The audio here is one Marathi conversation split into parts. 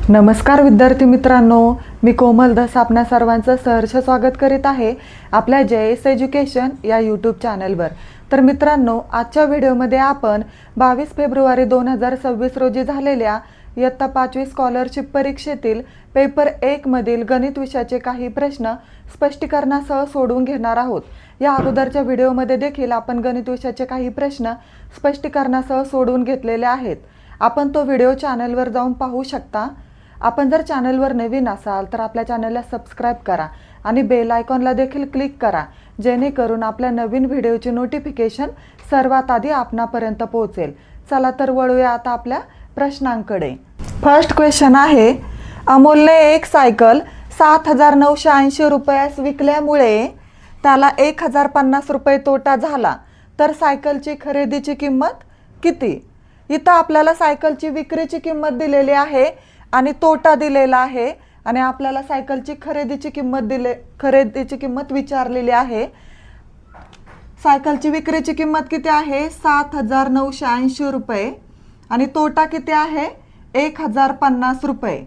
नमस्कार विद्यार्थी मित्रांनो, मी कोमल दस आपणा सर्वांचं सहर्ष स्वागत करीत आहे आपल्या JS एज्युकेशन या यूट्यूब चॅनलवर। तर मित्रांनो, आजच्या व्हिडिओमध्ये आपण 22 फेब्रुवारी 2026 रोजी झालेल्या इयत्ता 5वी स्कॉलरशिप परीक्षेतील पेपर 1 मधील गणित विषयाचे काही प्रश्न स्पष्टीकरणासह सोडवून घेणार आहोत। या अगोदरच्या व्हिडिओमध्ये देखील आपण गणित विषयाचे काही प्रश्न स्पष्टीकरणासह सोडवून घेतलेले आहेत। आपण तो व्हिडिओ चॅनलवर जाऊन पाहू शकता। आपण जर चॅनलवर नवीन असाल तर आपल्या चॅनलला सबस्क्राइब करा आणि बेल आयकॉनला देखील क्लिक करा, जेणेकरून आपल्या नवीन व्हिडिओची नोटिफिकेशन सर्वात आधी आपणापर्यंत पोहोचेल। चला तर वळूया आता आपल्या प्रश्नांकडे। फर्स्ट क्वेश्चन आहे, अमोलने एक सायकल 7980 रुपयास विकल्यामुळे त्याला 1050 रुपये तोटा झाला, तर सायकलची खरेदीची किंमत किती? इथं आपल्याला सायकलची विक्रीची किंमत दिलेली आहे आणि तोटा दिलेला आहे आणि आपल्याला सायकलची खरेदीची किंमत विचारलेली आहे। सायकलची विक्रीची किंमत किती आहे? 7980 रुपये आणि तोटा किती आहे? 1050 रुपये।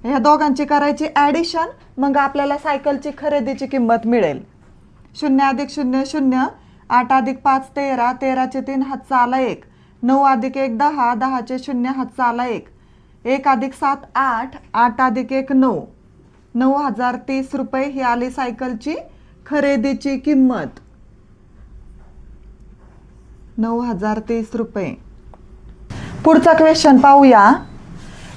ह्या दोघांची करायची ॲडिशन, मग आपल्याला सायकलची खरेदीची किंमत मिळेल। 0 + 0 0, 8 + 5 13, 13 चे 3 हातचा आला 1, 9 + 1 10, 10 चे 0 हातचा आला 1, 1 + 7 8, 8 + 1 9, 9030 रुपये ही आली सायकलची खरेदीची किंमत। 9030 रुपये। पुढचा क्वेश्चन पाहूया।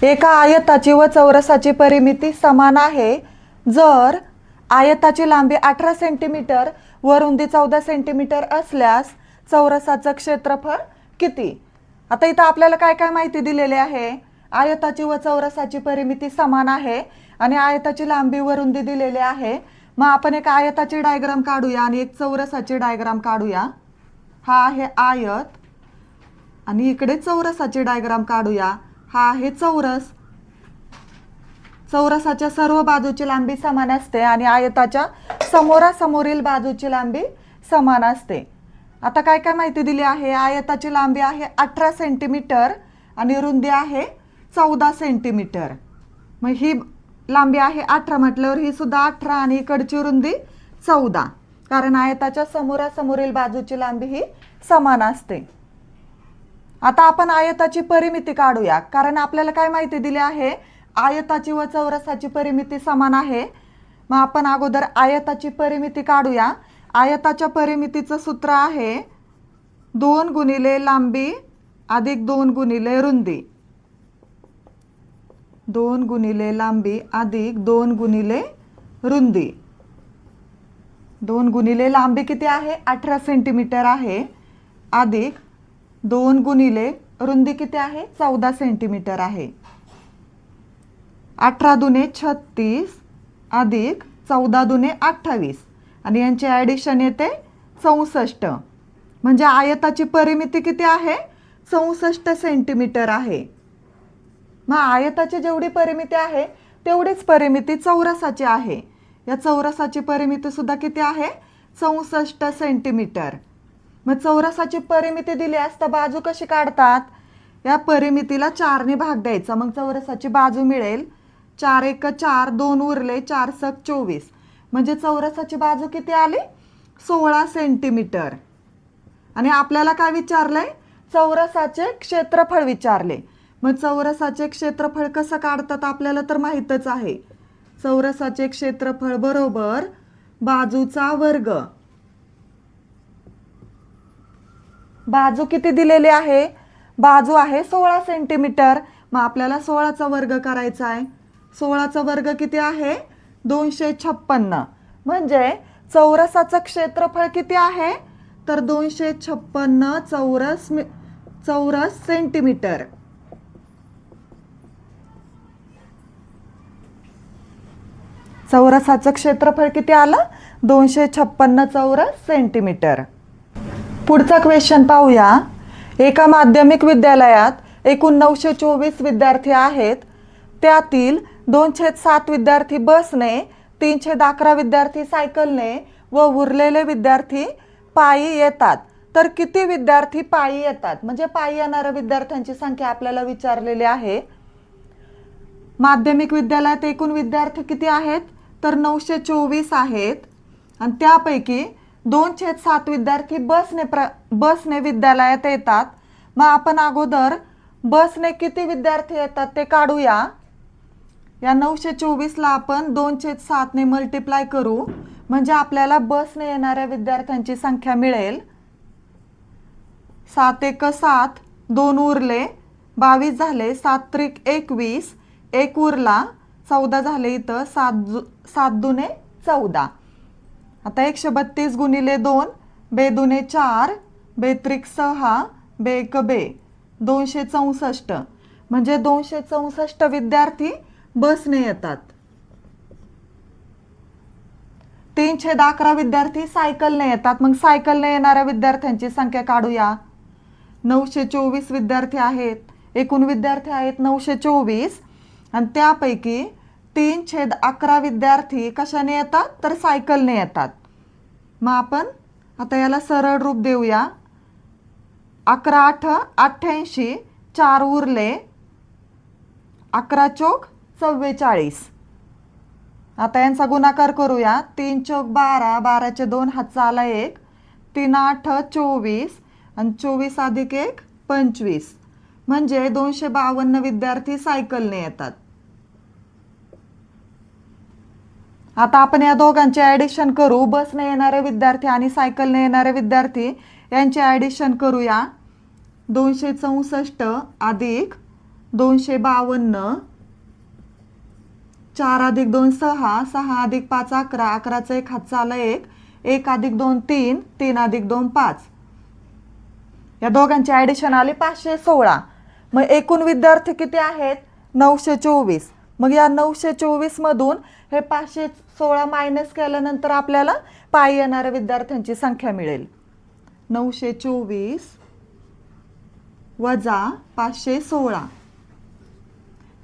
एका आयताची व चौरसाची परिमिती समान आहे जर आयताची लांबी 18 सेंटीमीटर व रुंदी 14 सेंटीमीटर असल्यास चौरसाचं क्षेत्रफळ किती? आता इथं आपल्याला काय काय माहिती दिलेली आहे? आयताची व चौरसाची परिमिती समान आहे आणि आयताची लांबी व रुंदी दिलेली आहे। मग आपण एक आयताची डायग्राम काढूया आणि एक चौरसाची डायग्राम काढूया। हा आहे आयत आणि इकडे चौरसाची डायग्राम काढूया। हा आहे चौरस। चौरसाच्या सर्व बाजूची लांबी समान असते आणि आयताच्या समोरासमोरील बाजूची लांबी समान असते। आता काय काय माहिती दिली आहे? आयताची लांबी आहे 18 सेंटीमीटर आणि रुंदी आहे 14 सेंटीमीटर। मग ही लांबी आहे 18 म्हटल्यावर ही सुद्धा 18 आणि इकडची रुंदी 14, कारण आयताच्या समोरासमोरील बाजूची लांबी ही समान असते। आता आपण आयताची परिमिती काढूया, कारण आपल्याला काय माहिती दिली आहे? आयताची व चौरसाची परिमिती समान आहे। मग आपण अगोदर आयताची परिमिती काढूया। आयताच्या परिमितीचं सूत्र आहे 2 गुणिले लांबी अधिक 2 गुणिले रुंदी। 2 गुणिले लांबी अधिक 2 गुणिले रुंदी। 2 गुणिले लांबी किती आहे? 18 सेंटीमीटर आहे, अधिक 2 गुणिले रुंदी किती आहे? 14 सेंटीमीटर आहे। 18 दुने 36 अधिक 14 दुने 28 आणि यांची ॲडिशन येते 64। म्हणजे आयताची परिमिती किती आहे? 64 सेंटीमीटर आहे। मग आयताची जेवढी परिमिती आहे तेवढीच परिमिती चौरसाची आहे। या चौरसाची परिमिती सुद्धा किती आहे? 64 सेंटीमीटर। मग चौरसाची परिमिती दिली असता बाजू कशी काढतात? या परिमितीला 4 ने भाग द्यायचा, मग चौरसाची बाजू मिळेल। 4 × 1 4, 2 उरले, 4 × 7 24, म्हणजे चौरसाची बाजू किती आली? 16 सेंटीमीटर। आणि आपल्याला काय विचारलंय? चौरसाचे क्षेत्रफळ विचारले। मग चौरसाचे क्षेत्रफळ कसं काढतात आपल्याला तर माहीतच आहे। चौरसाचे क्षेत्रफळ बरोबर बाजूचा वर्ग। बाजू किती दिलेली आहे? बाजू आहे 16 सेंटीमीटर। मग आपल्याला 16चा वर्ग करायचा आहे। 16चा वर्ग किती आहे? 256। म्हणजे चौरसाचं क्षेत्रफळ किती आहे? तर 256 चौरस सेंटीमीटर। चौरसाचं क्षेत्रफळ किती आलं? 256 चौरस सेंटीमीटर। पुढचा क्वेश्चन पाहूया। एका माध्यमिक विद्यालयात एकूण 924 विद्यार्थी आहेत, त्यातील 2/7 विद्यार्थी बसने, 3/11 विद्यार्थी सायकलने व उरलेले विद्यार्थी पायी येतात, तर किती विद्यार्थी पायी येतात? म्हणजे पायी येणाऱ्या विद्यार्थ्यांची संख्या आपल्याला विचारलेली आहे। माध्यमिक विद्यालयात एकूण विद्यार्थी किती आहेत? तर 924 आहेत आणि त्यापैकी 2/7 विद्यार्थी बसने विद्यालयात येतात. मग आपण अगोदर बसने किती विद्यार्थी येतात ते काढूया. या 924ला आपण 2/7 ने मल्टिप्लाय करू, म्हणजे आपल्याला बसने येणाऱ्या विद्यार्थ्यांची संख्या मिळेल. 7 एक 7, 2 उरले, 22 झाले, 7 त्रिक 21, 1 उरला, 14 झाले. इथं 7 दुने 14. आता 132 गुणिले 2, बे दुने 4, बे त्रिक 6, बे एक बे, 264. म्हणजे 264 विद्यार्थी बसने येतात. 3/11 विद्यार्थी सायकलने येतात. मग सायकलने येणाऱ्या विद्यार्थ्यांची संख्या काढूया. 924 विद्यार्थी आहेत, एकूण विद्यार्थी आहेत 924 आणि त्यापैकी 3/11 विद्यार्थी कशाने येतात? तर सायकलने येतात. मग आपण आता याला सरळ रूप देऊया. 11 8 88, 4 उरले, 11 चौक 44. आता यांचा गुणाकार करूया. 3 चौक 12, 12चे 2 हातचा आला 1, 3 8 24 आणि 24 अधिक 1 25. म्हणजे 252 विद्यार्थी सायकलने येतात. आता आपण या दोघांचे ॲडिशन करू. बसने येणारे विद्यार्थी आणि सायकलने येणारे विद्यार्थी यांचे ॲडिशन करूया. 264 अधिक 252, 4 अधिक 2 6, 6 अधिक 5 11, 11चा 1 हातचा आला 1, 1 अधिक 2 3, 3 अधिक 2 5. या दोघांचे ॲडिशन आले 516. मग एकूण विद्यार्थी किती आहेत? 924. मग या 924 मधून हे 516 मायनस केल्यानंतर आपल्याला पायी येणाऱ्या विद्यार्थ्यांची संख्या मिळेल. 924 वजा 516.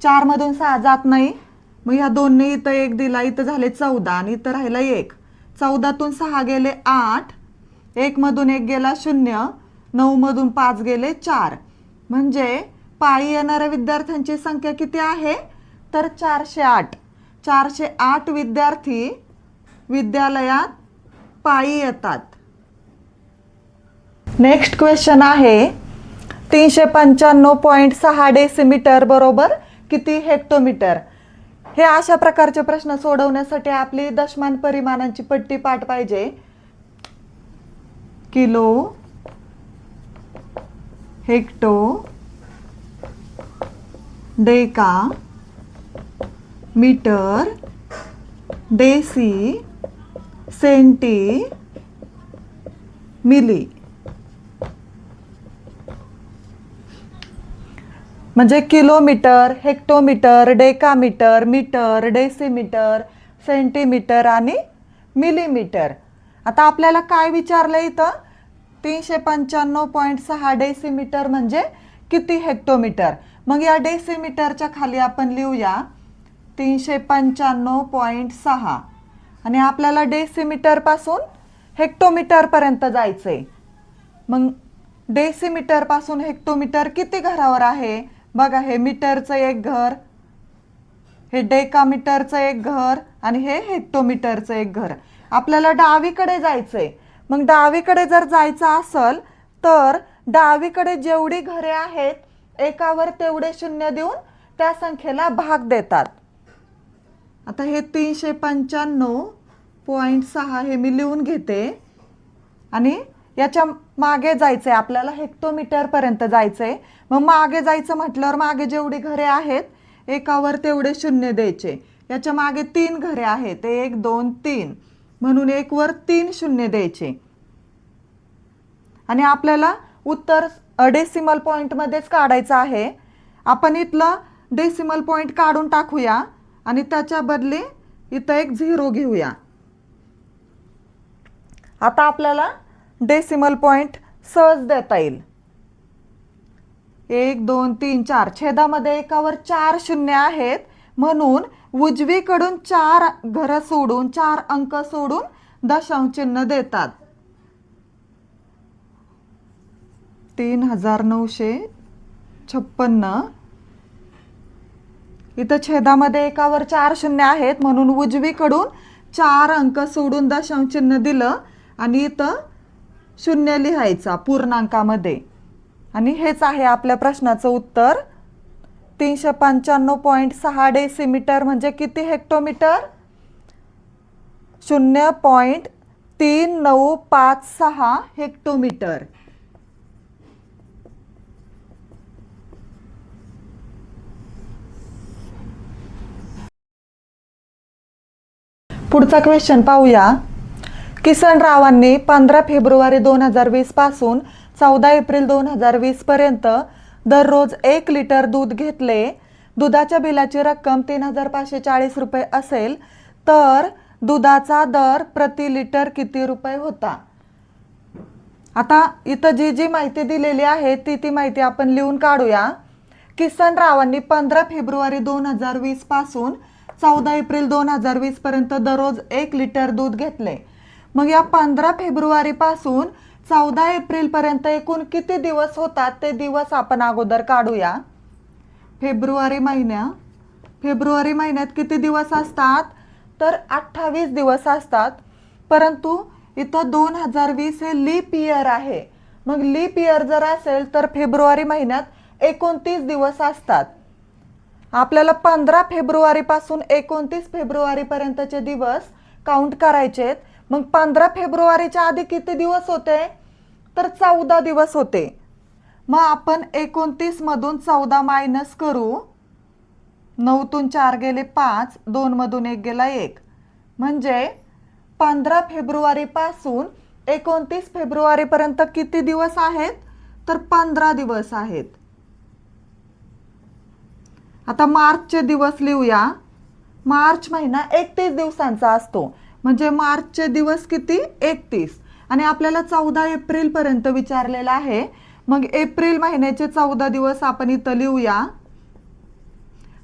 4 मधून 6 जात नाही. मग ह्या 2ने इथं 1 दिला, इथं झाले 14 आणि इथं राहिला 1. 14तून 6 गेले 8, 1 मधून 1 गेला 0, 9 मधून 5 गेले 4. म्हणजे पायी येणाऱ्या विद्यार्थ्यांची संख्या किती आहे? तर 408. 408 विद्यार्थी विद्यालयात पायी येतात. नेक्स्ट क्वेश्चन आहे 395.6 डेसिमीटर बरोबर किती हेक्टोमीटर? हे अशा प्रकारचे प्रश्न सोडवण्यासाठी आपली दशमान परिमाणांची पट्टी पाठ पाहिजे. Kilo, hecto, deca, metre, deci, centi, milli. म्हणजे kilometre, hectometre, decametre, metre, decimetre, centimetre आणि मिलीमीटर. आता आपल्याला काय विचारलं इथं? 395.6 डेसिमीटर म्हणजे किती हेक्टोमीटर? मग या डेसिमीटरच्या खाली आपण लिहूया 395.6 आणि आपल्याला डेसिमीटर पासून हेक्टोमीटर पर्यंत जायचंय. मग डेसिमीटर पासून हेक्टोमीटर किती घरावर आहे? बघा, हे मीटरचं एक घर, हे डेकामीटरचं एक घर आणि हे हेक्टोमीटरचं एक घर. आपल्याला डावीकडे जायचंय. मग डावीकडे जर जायचं असेल तर डावीकडे जेवढी घरे आहेत एकावर तेवढे शून्य देऊन त्या संख्येला भाग देतात. आता हे 395.6 हे मी लिहून घेते आणि याच्या मागे जायचंय आपल्याला, हेक्टोमीटर पर्यंत जायचंय. मग मागे जायचं म्हटल्यावर मागे जेवढी घरे आहेत एकावर तेवढे शून्य द्यायचे. याच्या मागे 3 घरे आहेत, 1 2 3, म्हणून 1 वर 3 शून्य द्यायचे. आणि आपल्याला उत्तर डेसिमल पॉइंट मध्येच काढायचं आहे. आपण इथलं डेसिमल पॉइंट काढून टाकूया आणि त्याच्या बदली इथं एक 0 घेऊया. आता आपल्याला डेसिमल पॉइंट सहज देता येईल. 1 2 3 4, छेदामध्ये एकावर 4 शून्य आहेत म्हणून उजवीकडून 4 घरं सोडून 4 अंक सोडून दशांश चिन्ह देतात. 3956 इथं छेदामध्ये एकावर 4 शून्य आहेत म्हणून उजवीकडून 4 अंक सोडून दशांश चिन्ह दिलं आणि इथं शून्य लिहायचा पूर्णांकामध्ये. आणि हेच आहे आपल्या प्रश्नाचं उत्तर. 395.6 डेसिमीटर म्हणजे किती हेक्टोमीटर? 0.3956 हेक्टोमीटर. पुढचा क्वेश्चन पाहूया. किसनरावांनी 15 फेब्रुवारी 2020 पासून 14 एप्रिल 2020 पर्यंत दररोज 1 लिटर दूध घेतले. दुधाच्या बिलाची रक्कम 3540 रुपये असेल तर दुधाचा दर प्रति लिटर किती रुपये होता? आता इथं जी माहिती दिलेली आहे ती माहिती आपण लिहून काढूया. किसनरावांनी 15 फेब्रुवारी 2020 पासून 14 एप्रिल 2020 पर्यंत दररोज 1 लिटर दूध घेतले. मग या 15 फेब्रुवारी पासून 14 एप्रिल पर्यंत एकूण किती दिवस होतात ते दिवस आपण अगोदर काढूया. फेब्रुवारी महिन्यात किती दिवस असतात? तर 28 दिवस असतात. परंतु इथं 2020 हे लीप इयर आहे. मग लीप इयर जर असेल तर फेब्रुवारी महिन्यात 29 दिवस असतात. आपल्याला 15 फेब्रुवारी पासून 29 फेब्रुवारी पर्यंतचे दिवस काउंट करायचे. मग 15 फेब्रुवारीच्या आधी किती दिवस होते? तर 14 दिवस होते. मग आपण 29 मधून 14 मायनस करू. 9 तून 4 गेले 5, 2 मधून 1 गेला 1. म्हणजे 15 फेब्रुवारी पासून 29 फेब्रुवारी पर्यंत किती दिवस आहेत? तर 15 दिवस आहेत. आता मार्चचे दिवस लिहूया. मार्च महिना 31 दिवसांचा असतो. म्हणजे मार्चचे दिवस किती? 31. आणि आपल्याला 14 एप्रिल पर्यंत विचारलेला आहे. मग एप्रिल महिन्याचे 14 दिवस आपण इथं लिहूया.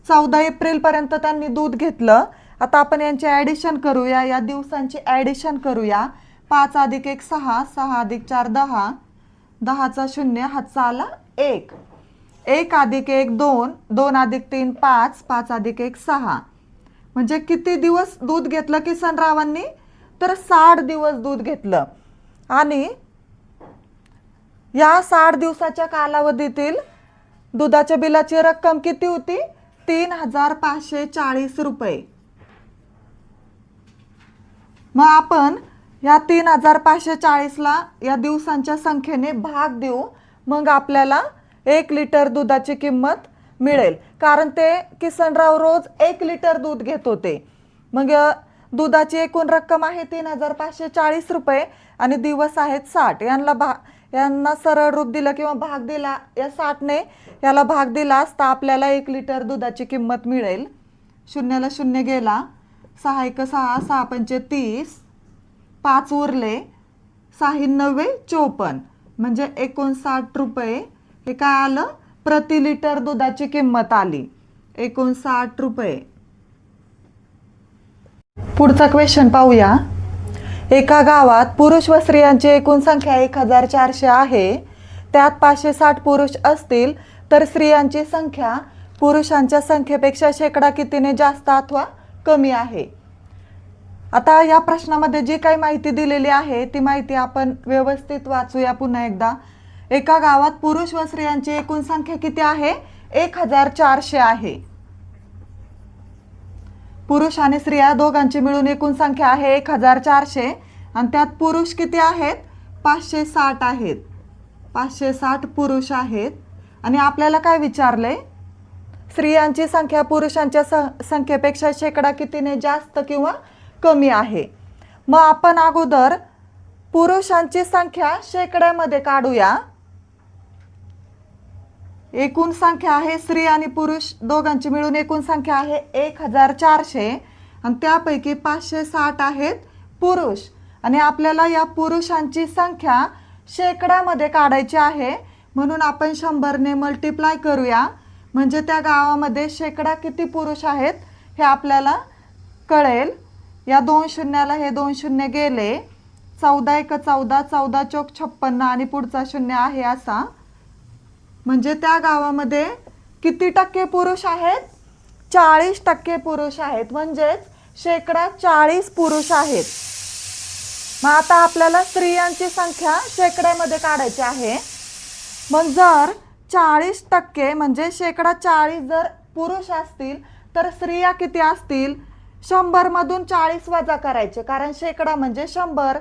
14 एप्रिल पर्यंत त्यांनी दूध घेतलं. आता आपण यांची ॲडिशन करूया. या दिवसांची ॲडिशन करूया. 5 अधिक 1 6, 6 अधिक 4 10, 10चा 0, हातचा आला 1. 1 अधिक 1 2, 2 अधिक 3 5, 5 अधिक 1 6. म्हणजे किती दिवस दूध घेतलं किसनरावांनी? तर 60 दिवस दूध घेतलं. आणि या 60 दिवसाच्या कालावधीतील दुधाच्या बिलाची रक्कम किती होती? 3540 रुपये. मग आपण या 3540ला या दिवसांच्या संख्येने भाग देऊ. मग आपल्याला 1 लिटर दुधाची किंमत मिळेल. कारण ते किसनराव रोज 1 लिटर दूध घेत होते. मग दुधाची एकूण रक्कम आहे 3540 रुपये आणि दिवस आहेत 60. यांना सरळ रूप दिलं किंवा भाग दिला, या 60ने याला भाग दिला असता आपल्याला 1 लिटर दुधाची किंमत मिळेल. शून्याला शून्य गेला. 6 1 6, 6 5 30, 5 उरले. 6 9 54 म्हणजे 59 रुपये हे काय आलं? प्रति लिटर दुधाची किंमत आली 59 रुपये. पुढचा क्वेश्चन पाहूया. एका गावात पुरुष व स्त्रियांची एकूण संख्या 1400 आहे. त्यात 560 पुरुष असतील तर स्त्रियांची संख्या पुरुषांच्या संख्येपेक्षा शेकडा कितीने जास्त अथवा कमी आहे? आता या प्रश्नामध्ये जी काही माहिती दिलेली आहे ती माहिती आपण व्यवस्थित वाचूया पुन्हा एकदा. एका गावात पुरुष व स्त्रियांची एकूण संख्या किती आहे? 1400 आहे. पुरुष आणि स्त्रिया दोघांची मिळून एकूण संख्या आहे 1400 आणि त्यात पुरुष किती आहेत? 560 आहेत. 560 पुरुष आहेत. आणि आपल्याला काय विचारले? स्त्रियांची संख्या पुरुषांच्या संख्येपेक्षा शेकडा कितीने जास्त किंवा कमी आहे. मग आपण अगोदर पुरुषांची संख्या शेकड्यामध्ये काढूया. एकूण संख्या आहे स्त्री आणि पुरुष दोघांची मिळून एकूण संख्या आहे 1400 आणि त्यापैकी 560 आहेत पुरुष. आणि आपल्याला या पुरुषांची संख्या शेकड्यामध्ये काढायची आहे म्हणून आपण 100ने मल्टिप्लाय करूया. म्हणजे त्या गावामध्ये शेकडा किती पुरुष आहेत हे आपल्याला कळेल. या 2 शून्याला हे 2 शून्य गेले. 14 1 14, 14 चौक 56 आणि पुढचा शून्य आहे असा. म्हणजे त्या गावामध्ये किती टक्के पुरुष आहेत? 40% पुरुष आहेत, म्हणजेच शेकडा 40 पुरुष आहेत. मग आता आपल्याला स्त्रियांची संख्या शेकड्यामध्ये काढायची आहे. मग जर 40% म्हणजे शेकडा 40 जर पुरुष असतील तर स्त्रिया किती असतील? 100 मधून 40 वजा करायचे, कारण शेकडा म्हणजे 100.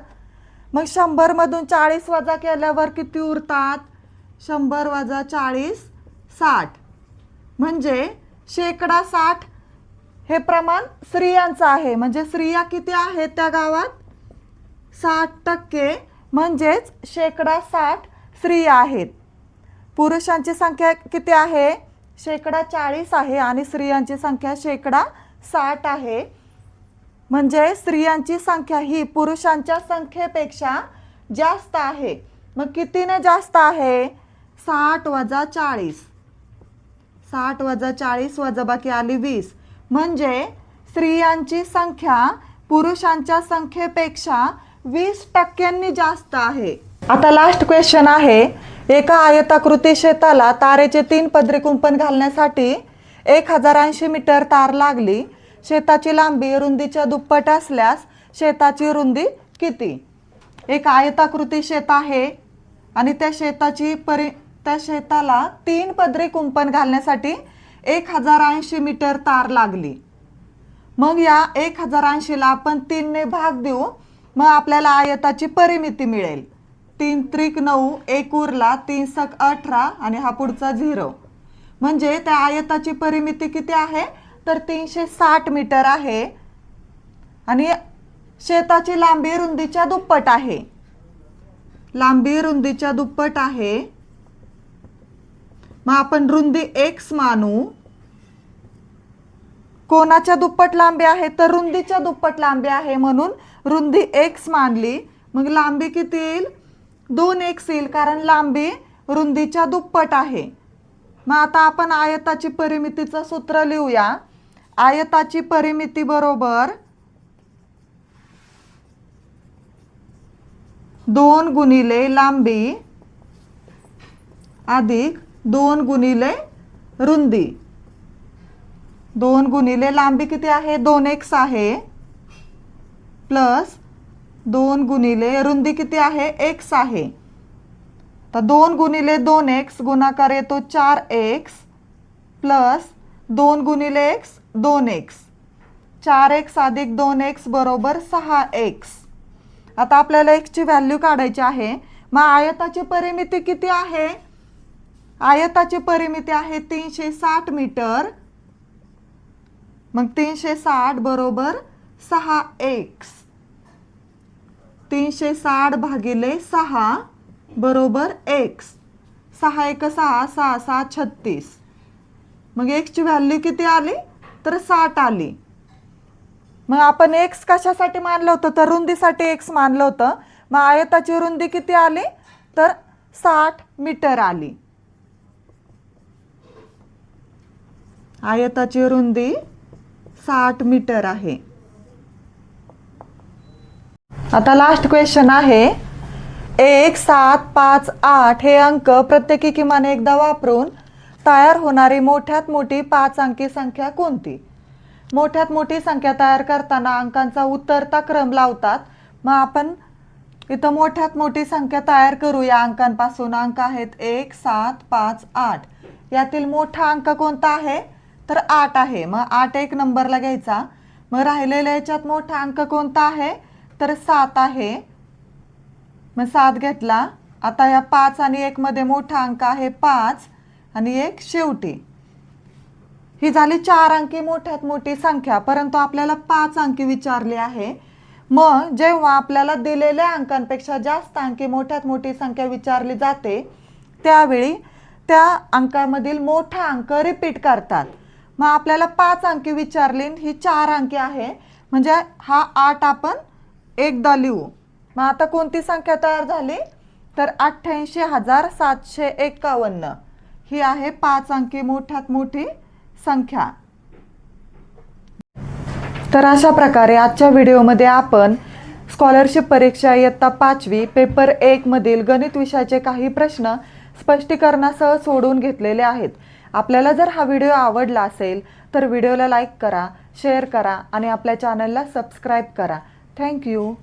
मग 100 मधून 40 वजा केल्यावर किती उरतात? 100 वजा 40 60. म्हणजे शेकडा 60 हे प्रमाण स्त्रियांचं आहे. म्हणजे स्त्रिया किती आहेत त्या गावात? 60%, म्हणजेच शेकडा 60 स्त्रिया आहेत. पुरुषांची संख्या किती आहे? शेकडा 40 आहे आणि स्त्रियांची संख्या शेकडा 60 आहे. म्हणजे स्त्रियांची संख्या ही पुरुषांच्या संख्येपेक्षा जास्त आहे. मग कितीने जास्त आहे? 60 वजा 40. 60 वजा 40 वजा बाकी आली 20. म्हणजे स्त्रियांची संख्या पुरुषांच्या संख्येपेक्षा 20% जास्त आहे. आता लास्ट क्वेश्चन आहे. एका आयताकृती शेताला तारेचे 3 पदरी कुंपण घालण्यासाठी 1080 मीटर तार लागली. शेताची लांबी रुंदीच्या दुप्पट असल्यास शेताची रुंदी किती? एक आयताकृती शेत आहे आणि त्या शेताला 3 पदरी कुंपण घालण्यासाठी 1080 मीटर तार लागली. मग या 1080ला आपण 3 ने भाग देऊ. मग आपल्याला आयताची परिमिती मिळेल. 3 त्रिक 9, 1 उरला, 3 सक 18 आणि हा पुढचा 0. म्हणजे त्या आयताची परिमिती किती आहे? तर 360 मीटर आहे आणि शेताची लांबी रुंदीच्या दुप्पट आहे. लांबी रुंदीच्या दुप्पट आहे. मग आपण रुंदी x मानू. कोणाच्या दुप्पट लांबी आहे? तर रुंदीच्या दुप्पट लांबी आहे, म्हणून रुंदी x मानली. मग लांबी किती येईल? 2x येईल, कारण लांबी रुंदीच्या दुप्पट आहे. मग आता आपण आयताची परिमितीचं सूत्र लिहूया. आयताची परिमिती बरोबर 2 गुणिले लांबी अधिक 2 गुणिले रुंदी. 2 गुणिले लांबी किती आहे? 2x आहे, प्लस 2 गुणिले रुंदी किती आहे? x आहे. तर 2 गुणिले 2x गुणाकार येतो 4x, प्लस 2 गुणिले x 2x. 4x अधिक 2x बरोबर 6x. आता आपल्याला x ची व्हॅल्यू काढायची आहे. मग आयताची परिमिती किती आहे? आयताची परिमिती आहे 360 मीटर. मग 360 बरोबर 6x. 360 भागिले 6 बरोबर x. 6 1 6, 6 6 36. मग x ची व्हॅल्यू किती आली? तर 60 आली. मग आपण x कशासाठी मानलं होतं? तर रुंदीसाठी x मानलं होतं. मग आयताची रुंदी किती आली? तर 60 मीटर आली. आयताची रुंदी 60 मीटर आहे. आता लास्ट क्वेश्चन आहे. 1 7 5 8 हे अंक प्रत्येकी किमान एकदा वापरून तयार होणारी मोठ्यात मोठी 5 अंकी संख्या कोणती? मोठ्यात मोठी संख्या तयार करताना अंकांचा उतरता क्रम लावतात. मग आपण इथं मोठ्यात मोठी संख्या तयार करू. या अंकांपासून अंक आहेत 1 7 5 8. यातील मोठा अंक कोणता आहे? तर 8 आहे. मग 8 एक नंबरला घ्यायचा. मग राहिलेल्या याच्यात मोठा अंक कोणता आहे? तर 7 आहे. मग 7 घेतला. आता या 5 आणि 1 मध्ये मोठा अंक आहे 5 आणि 1 शेवटी. ही झाली 4 अंकी मोठ्यात मोठी संख्या, परंतु आपल्याला 5 अंकी विचारली आहे. मग जेव्हा आपल्याला दिलेल्या अंकांपेक्षा जास्त अंकी मोठ्यात मोठी संख्या विचारली जाते त्यावेळी त्या अंकामधील मोठा अंक रिपीट करतात. मग आपल्याला 5 अंकी विचारली, ही 4 अंकी आहे, म्हणजे हा 8 आपण एकदा लिहू. मग आता कोणती संख्या तयार झाली? तर 88,751. ही आहे 5 अंकी मोठ्यात मोठी संख्या. तर अशा प्रकारे आजच्या व्हिडिओमध्ये आपण स्कॉलरशिप परीक्षा इयत्ता 5वी पेपर 1 मधील गणित विषयाचे काही प्रश्न स्पष्टीकरणासह सोडवून घेतलेले आहेत. आपल्याला जर हा व्हिडिओ आवडला असेल तर व्हिडिओला लाईक करा, शेअर करा आणि आपल्या चॅनलला सबस्क्राईब करा. थँक्यू.